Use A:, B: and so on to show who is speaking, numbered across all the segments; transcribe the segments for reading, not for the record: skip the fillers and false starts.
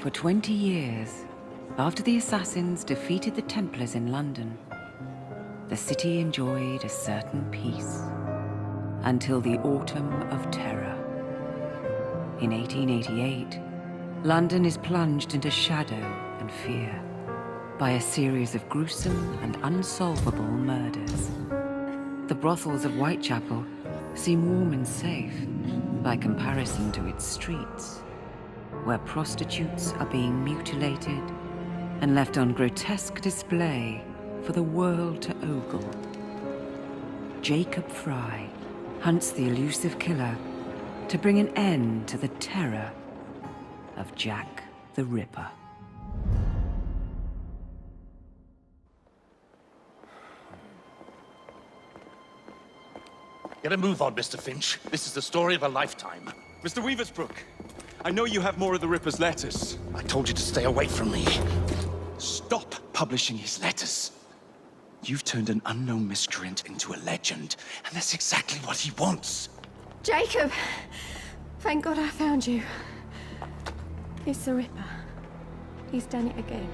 A: For 20 years, after the assassins defeated the Templars in London, the city enjoyed a certain peace until the Autumn of Terror. In 1888, London is plunged into shadow and fear by a series of gruesome and unsolvable murders. The brothels of Whitechapel seem warm and safe by comparison to its streets, where prostitutes are being mutilated and left on grotesque display for the world to ogle. Jacob Fry hunts the elusive killer to bring an end to the terror of Jack the Ripper.
B: Get a move on, Mr. Finch. This is the story of a lifetime.
C: Mr. Weaversbrook, I know you have more of the Ripper's letters.
B: I told you to stay away from me.
C: Stop publishing his letters. You've turned an unknown miscreant into a legend, and that's exactly what he wants.
D: Jacob! Thank God I found you. It's the Ripper. He's done it again.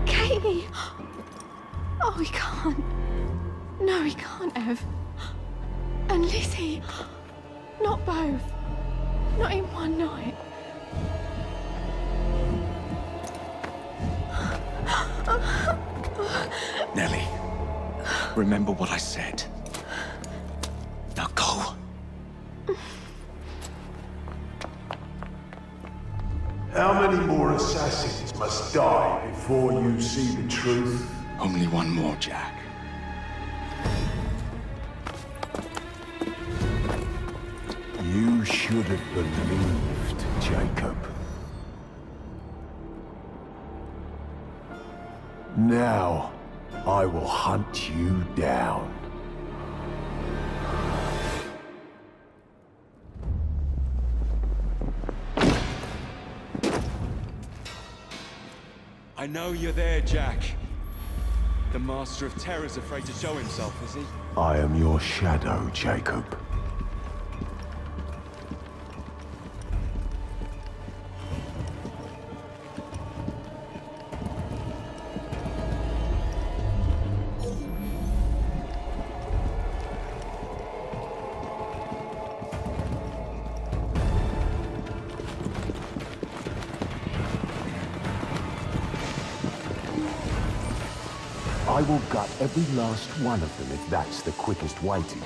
D: Katie! Oh, he can't. No, he can't have. And Lizzie. Not both. Not in one night.
C: Nellie, remember what I said. Now go.
E: How many more assassins must die before you see the truth?
C: Only one more, Jack.
E: You should have believed, Jacob. Now, I will hunt you down.
C: I know you're there, Jack. The Master of Terror's afraid to show himself, is he?
E: I am your shadow, Jacob. I will gut every last one of them if that's the quickest way to you.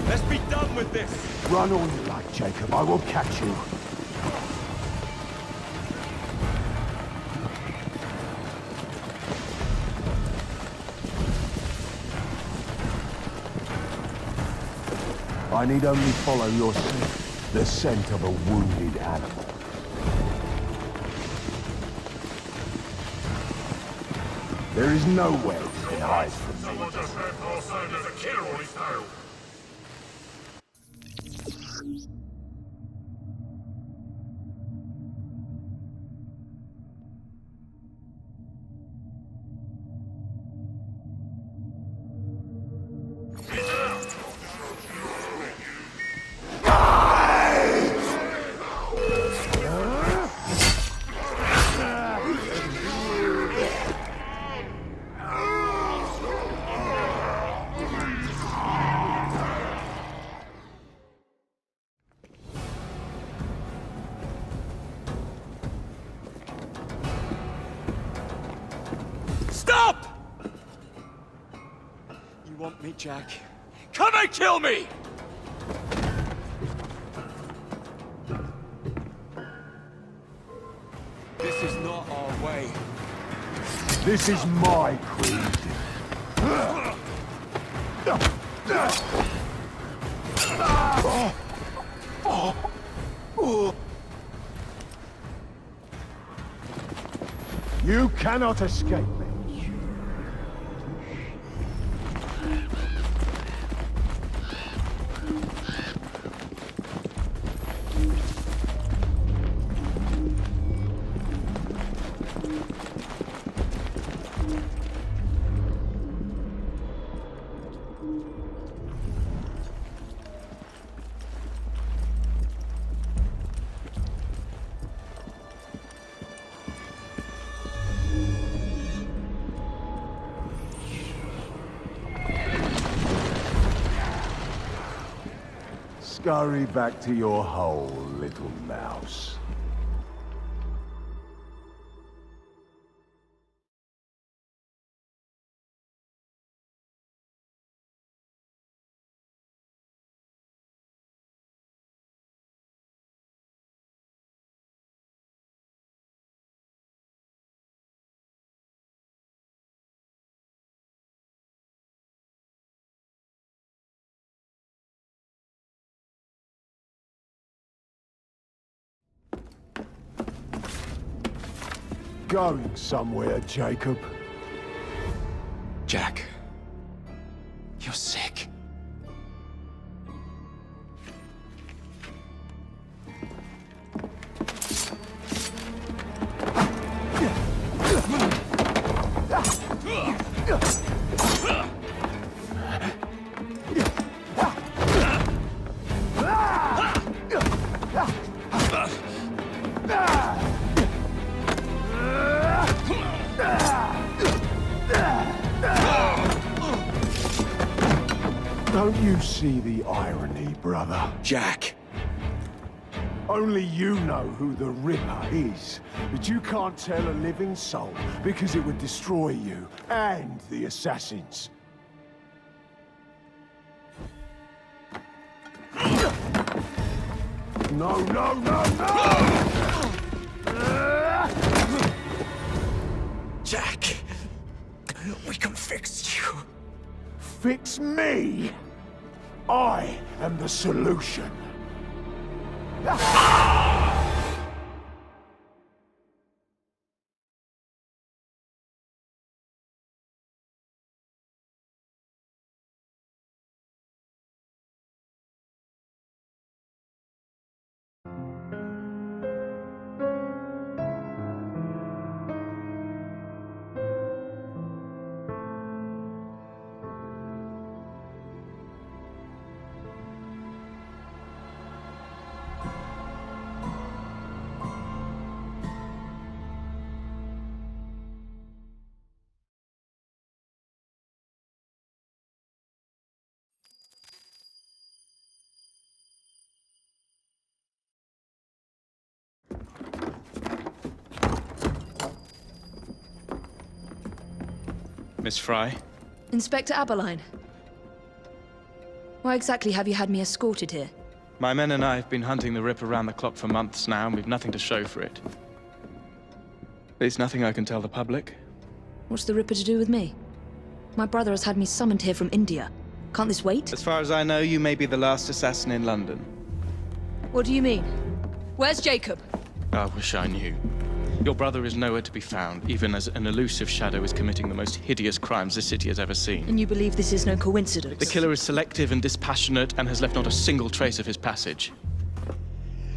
C: Let's be done with this!
E: Run all you like, Jacob. I will catch you. I need only follow your scent, the scent of a wounded animal. There is nowhere you can hide from me.
F: Someone just heard Paul saying there's a killer on his tail.
C: Stop! You want me, Jack? Come and kill me! This is not our way.
E: This is my creed. You cannot escape me. Scurry back to your hole, little mouse. Going somewhere, Jacob?
C: Jack, you're sick.
E: Don't you see the irony, brother?
C: Jack!
E: Only you know who the Ripper is, but you can't tell a living soul because it would destroy you and the assassins. No, no, no, no!
C: Jack! We can fix you.
E: Fix me? I am the solution.
C: Miss Fry?
G: Inspector Aberline. Why exactly have you had me escorted here?
C: My men and I have been hunting the Ripper around the clock for months now, and we've nothing to show for it. There's nothing I can tell the public.
G: What's the Ripper to do with me? My brother has had me summoned here from India. Can't this wait?
C: As far as I know, you may be the last assassin in London.
G: What do you mean? Where's Jacob?
C: I wish I knew. Your brother is nowhere to be found, even as an elusive shadow is committing the most hideous crimes the city has ever seen.
G: And you believe this is no coincidence?
C: The killer is selective and dispassionate and has left not a single trace of his passage.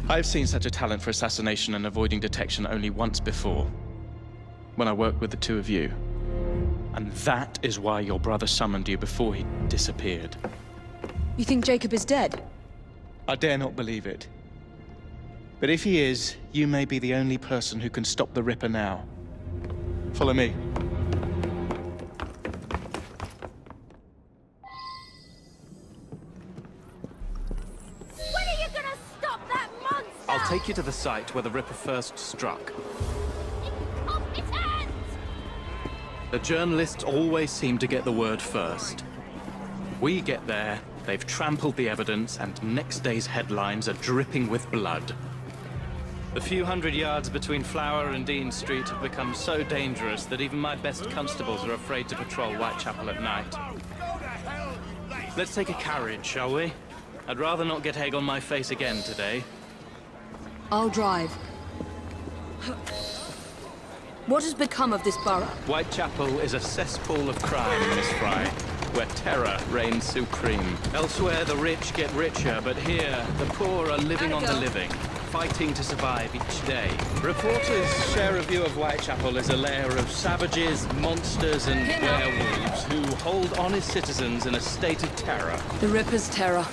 C: I've seen such a talent for assassination and avoiding detection only once before, when I worked with the two of you. And that is why your brother summoned you before he disappeared.
G: You think Jacob is dead?
C: I dare not believe it. But if he is, you may be the only person who can stop the Ripper now. Follow me.
H: When are you gonna stop that monster?
C: I'll take you to the site where the Ripper first struck.
H: Off his hands!
C: The journalists always seem to get the word first. We get there, they've trampled the evidence, and next day's headlines are dripping with blood. The few hundred yards between Flower and Dean Street have become so dangerous that even my best constables are afraid to patrol Whitechapel at night. Let's take a carriage, shall we? I'd rather not get egg on my face again today.
G: I'll drive. What has become of this borough?
C: Whitechapel is a cesspool of crime, Miss Fry, where terror reigns supreme. Elsewhere, the rich get richer, but here, the poor are living on the living, fighting to survive each day. Reporters share a view of Whitechapel as a lair of savages, monsters, and werewolves who hold honest citizens in a state of terror.
G: The Ripper's terror.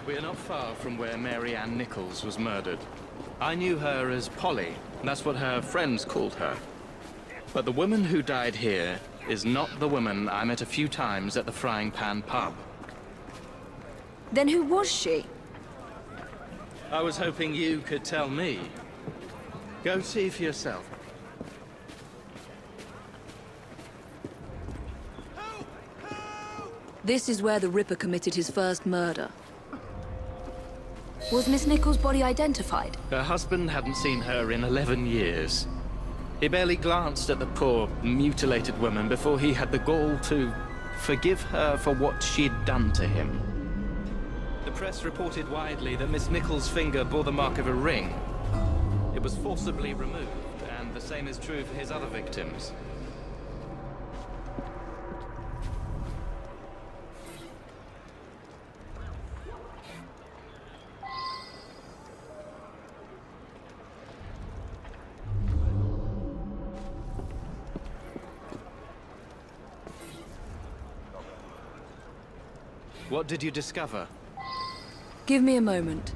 C: We are not far from where Mary Ann Nichols was murdered. I knew her as Polly. That's what her friends called her. But the woman who died here is not the woman I met a few times at the Frying Pan pub.
G: Then who was she?
C: I was hoping you could tell me. Go see for yourself.
G: This is where the Ripper committed his first murder. Was Miss Nichols' body identified?
C: Her husband hadn't seen her in 11 years. He barely glanced at the poor, mutilated woman before he had the gall to forgive her for what she'd done to him. The press reported widely that Miss Nichols' finger bore the mark of a ring. It was forcibly removed, and the same is true for his other victims. What did you discover?
G: Give me a moment.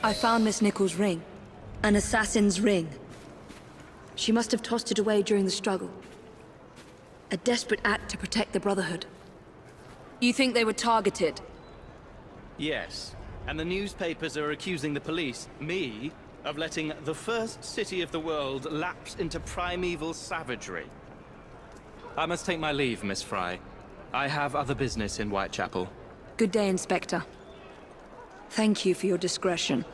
G: I found Miss Nichols' ring. An assassin's ring. She must have tossed it away during the struggle. A desperate act to protect the Brotherhood. You think they were targeted?
C: Yes. And the newspapers are accusing the police, me, of letting the first city of the world lapse into primeval savagery. I must take my leave, Miss Fry. I have other business in Whitechapel.
G: Good day, Inspector. Thank you for your discretion.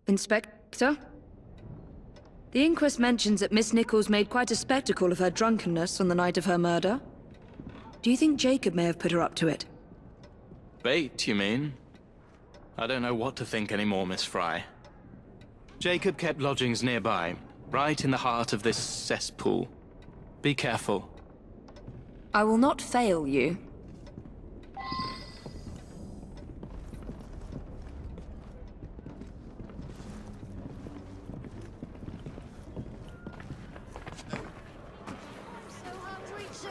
G: Inspector? The inquest mentions that Miss Nichols made quite a spectacle of her drunkenness on the night of her murder. Do you think Jacob may have put her up to it?
C: Bait, you mean? I don't know what to think anymore, Miss Fry. Jacob kept lodgings nearby, right in the heart of this cesspool. Be careful.
G: I will not fail you.
H: So hungry too.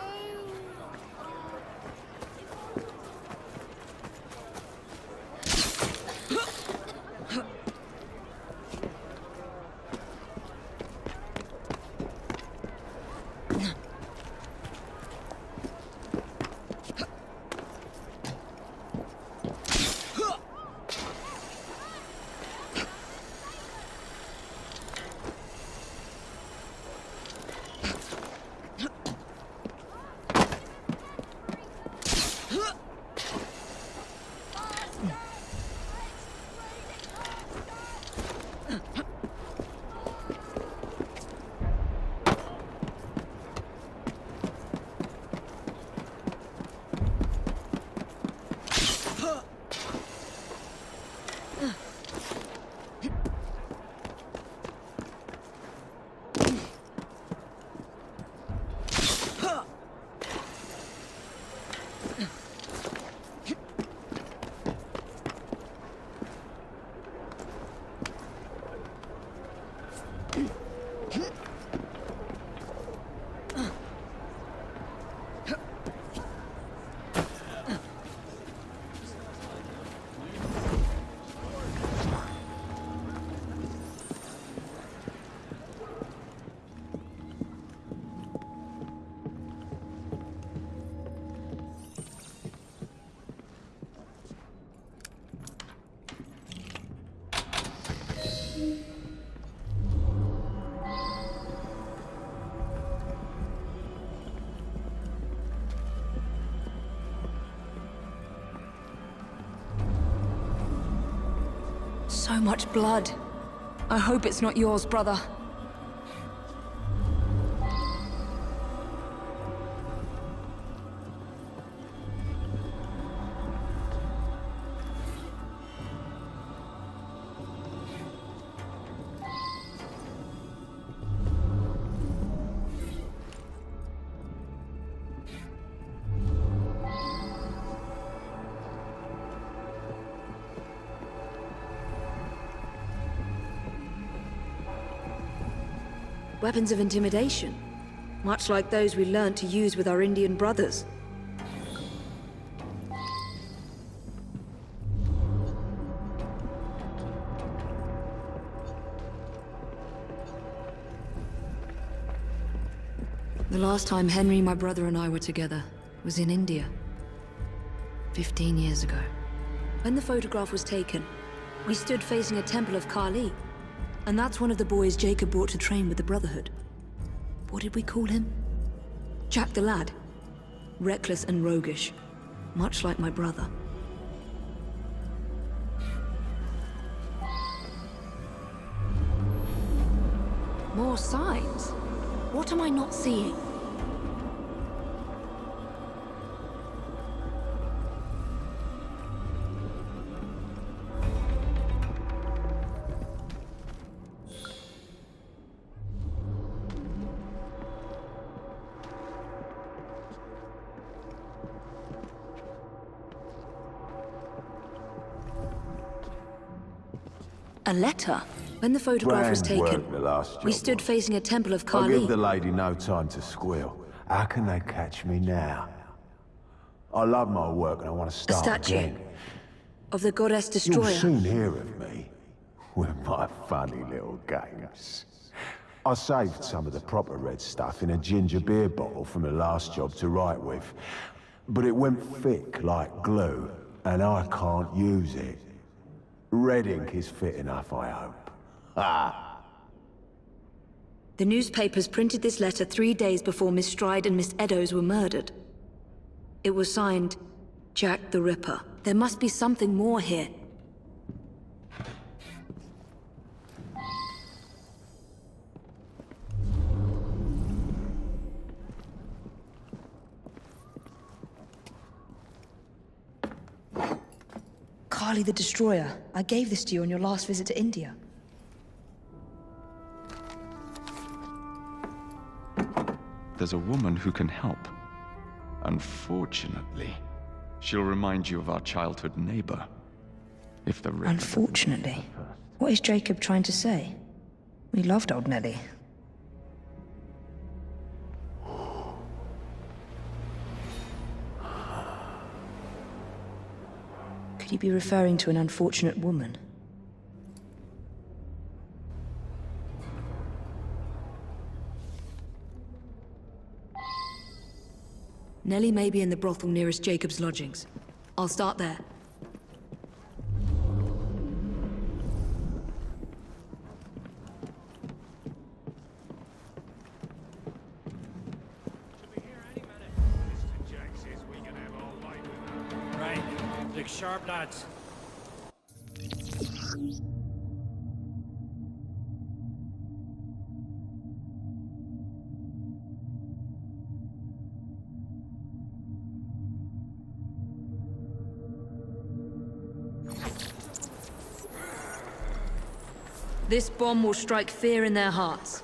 G: So much blood. I hope it's not yours, brother. Weapons of intimidation, much like those we learned to use with our Indian brothers. The last time Henry, my brother, and I were together was in India, 15 years ago. When the photograph was taken, we stood facing a temple of Kali. And that's one of the boys Jacob brought to train with the Brotherhood. What did we call him? Jack the Lad. Reckless and roguish, much like my brother. More signs? What am I not seeing? A letter? When the photograph was
E: Grand
G: taken,
E: work the last job
G: we stood
E: was.
G: facing a temple of
E: I'll
G: Kali.
E: give the lady no time to squeal. How can they catch me now? I love my work and I want to
G: A
E: start
G: statue
E: again.
G: of the goddess
E: You'll
G: destroyer.
E: soon hear of me with my funny little games. I saved some of the proper red stuff in a ginger beer bottle from the last job to write with. But it went thick like glue, and I can't use it. Red ink is fit enough, I hope. Ah!
G: The newspapers printed this letter 3 days before Miss Stride and Miss Eddowes were murdered. It was signed, Jack the Ripper. There must be something more here. Kali the Destroyer. I gave this to you on your last visit to India.
I: There's a woman who can help. Unfortunately, she'll remind you of our childhood neighbor. If the Ripper...
G: Unfortunately? What is Jacob trying to say? We loved old Nellie. Could he be referring to an unfortunate woman? Nellie may be in the brothel nearest Jacob's lodgings. I'll start there.
F: Right. Look sharp, lads.
G: This bomb will strike fear in their hearts.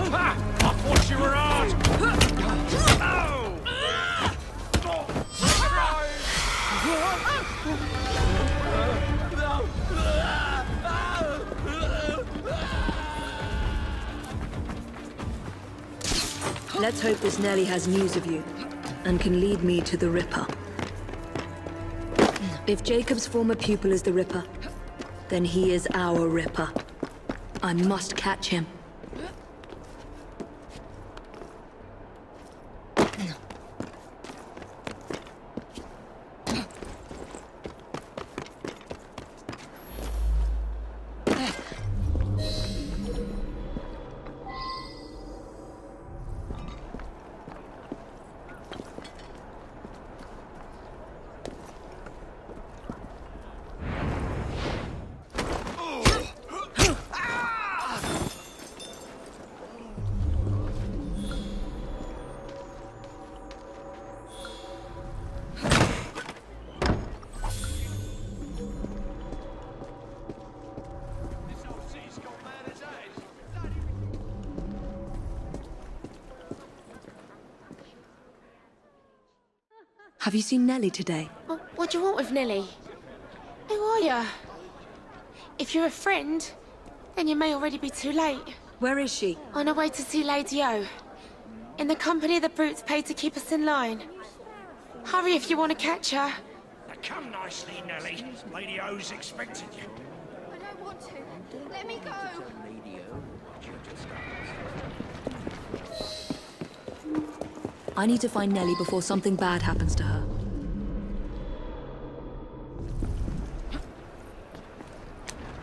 F: I thought you were out!
G: Let's hope this Nellie has news of you, and can lead me to the Ripper. If Jacob's former pupil is the Ripper, then he is our Ripper. I must catch him. Have you seen Nellie today?
D: What do you want with Nellie? Who are you? If you're a friend, then you may already be too late.
G: Where is she?
D: On her way to see Lady O. In the company of the brutes paid to keep us in line. Hurry if you want to catch her.
F: Now come nicely, Nellie. Lady O's expecting you.
D: I don't want to. Let me go.
G: I need to find Nellie before something bad happens to her.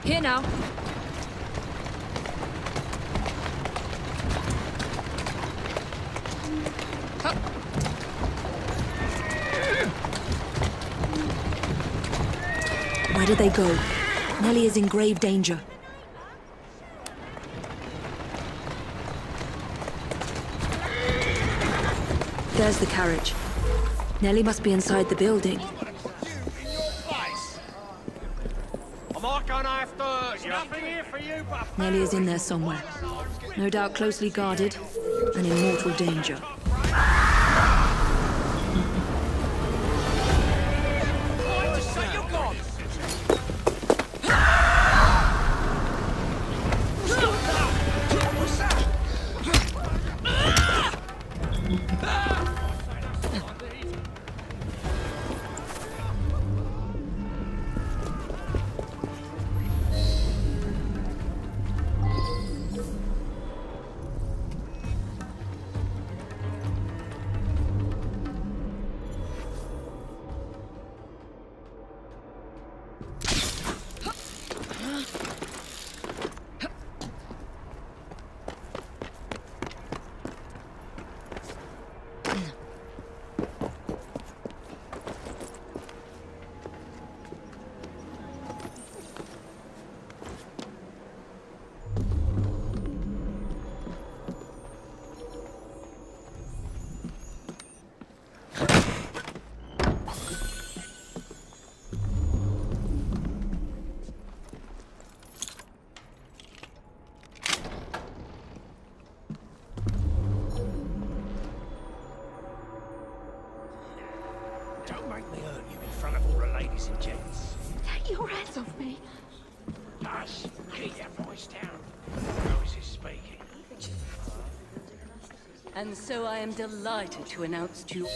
G: Here now. Where did they go? Nellie is in grave danger. There's the carriage. Nellie must be inside the building.
F: I'm not gonna have to hurt you. Nothing here for you but...
G: Nellie is in there somewhere. No doubt closely guarded and in mortal danger.
F: Don't make me hurt you in front of all the ladies and gents.
D: Take your hands off me.
F: Hush, keep that voice down. Rose is speaking.
J: And so I am delighted to announce to you...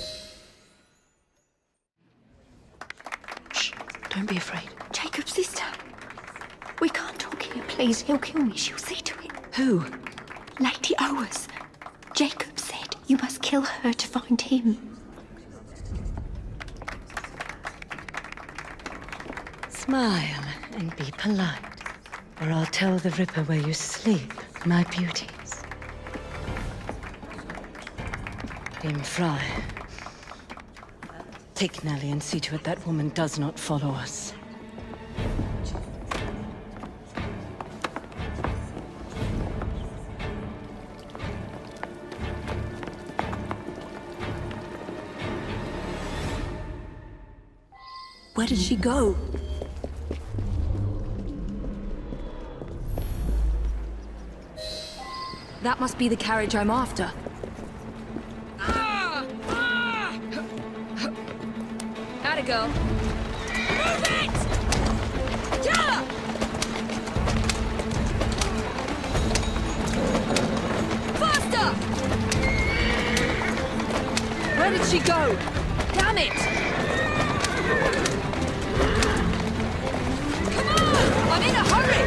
G: Shh, don't be afraid.
D: Jacob's sister. We can't talk here, please. He'll kill me. She'll see to it.
G: Who?
D: Lady Owers. Jacob said you must kill her to find him.
J: Smile and be polite, or I'll tell the Ripper where you sleep, my beauties. Grim Fry. Take Nellie and see to it that woman does not follow us.
G: Where did she go? That must be the carriage I'm after. How'd it go? Move it! Yeah! Faster! Where did she go? Damn it! Come on! I'm in a hurry!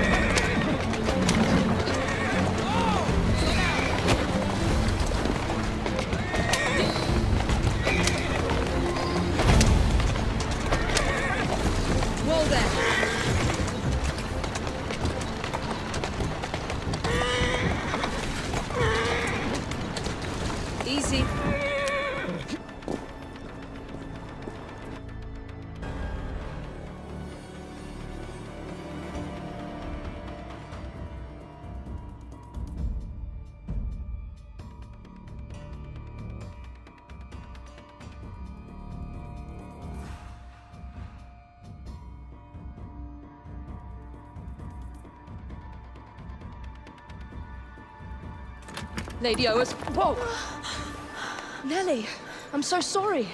G: Easy. Lady Owers. Whoa! Nellie, I'm so sorry.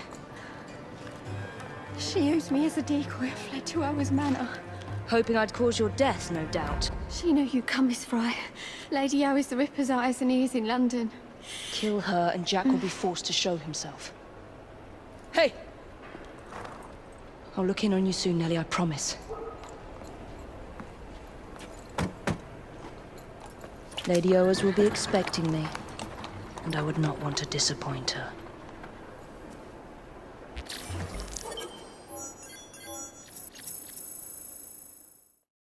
D: She used me as a decoy and fled to Owen's manor.
G: Hoping I'd cause your death, no doubt.
D: She knew you'd come, Miss Fry. Lady O is the Ripper's eyes and ears in London.
G: Kill her and Jack will be forced to show himself. Hey! I'll look in on you soon, Nellie, I promise. Lady Owers will be expecting me, and I would not want to disappoint her.